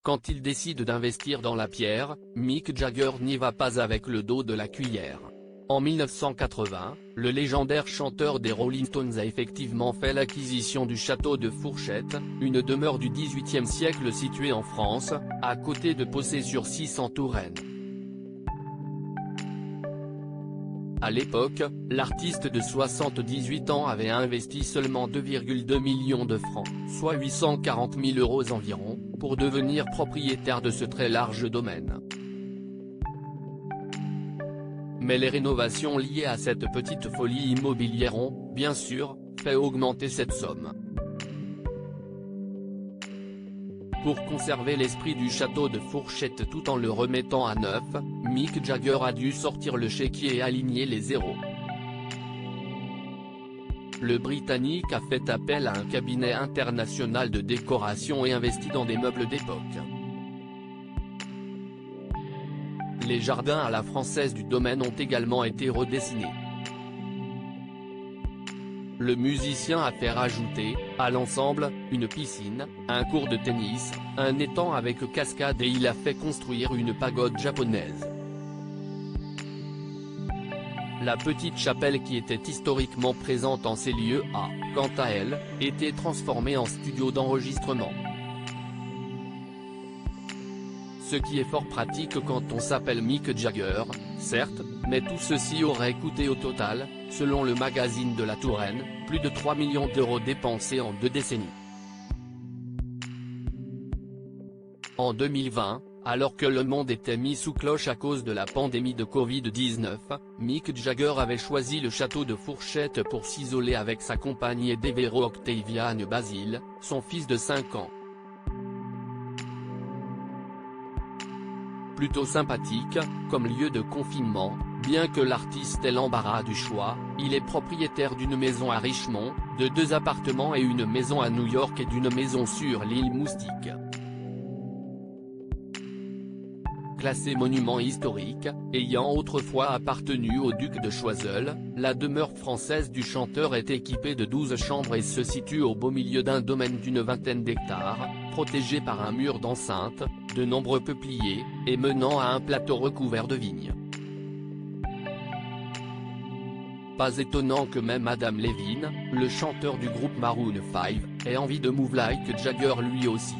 Quand il décide d'investir dans la pierre, Mick Jagger n'y va pas avec le dos de la cuillère. En 1980, le légendaire chanteur des Rolling Stones a effectivement fait l'acquisition du château de Fourchette, une demeure du XVIIIe siècle située en France, à côté de Possé-sur-Cisse en Touraine. À l'époque, l'artiste de 78 ans avait investi seulement 2,2 millions de francs, soit 840 000 € environ, pour devenir propriétaire de ce très large domaine. Mais les rénovations liées à cette petite folie immobilière ont, bien sûr, fait augmenter cette somme. Pour conserver l'esprit du château de Fourchette tout en le remettant à neuf, Mick Jagger a dû sortir le chéquier et aligner les zéros. Le Britannique a fait appel à un cabinet international de décoration et investi dans des meubles d'époque. Les jardins à la française du domaine ont également été redessinés. Le musicien a fait rajouter, à l'ensemble, une piscine, un court de tennis, un étang avec cascade et il a fait construire une pagode japonaise. La petite chapelle qui était historiquement présente en ces lieux a, quant à elle, été transformée en studio d'enregistrement. Ce qui est fort pratique quand on s'appelle Mick Jagger, certes, mais tout ceci aurait coûté au total, selon le magazine de la Touraine, plus de 3 millions d'euros dépensés en 2 décennies. En 2020, alors que le monde était mis sous cloche à cause de la pandémie de Covid-19, Mick Jagger avait choisi le château de Fourchette pour s'isoler avec sa compagne et Devereux Octavian Basile, son fils de 5 ans. Plutôt sympathique, comme lieu de confinement, bien que l'artiste ait l'embarras du choix, il est propriétaire d'une maison à Richmond, de 2 appartements et une maison à New York et d'une maison sur l'île Moustique. Classée monument historique, ayant autrefois appartenu au duc de Choiseul, la demeure française du chanteur est équipée de 12 chambres et se situe au beau milieu d'un domaine d'une vingtaine d'hectares, protégé par un mur d'enceinte, de nombreux peupliers, et menant à un plateau recouvert de vignes. Pas étonnant que même Adam Levine, le chanteur du groupe Maroon 5, ait envie de move like Jagger lui aussi.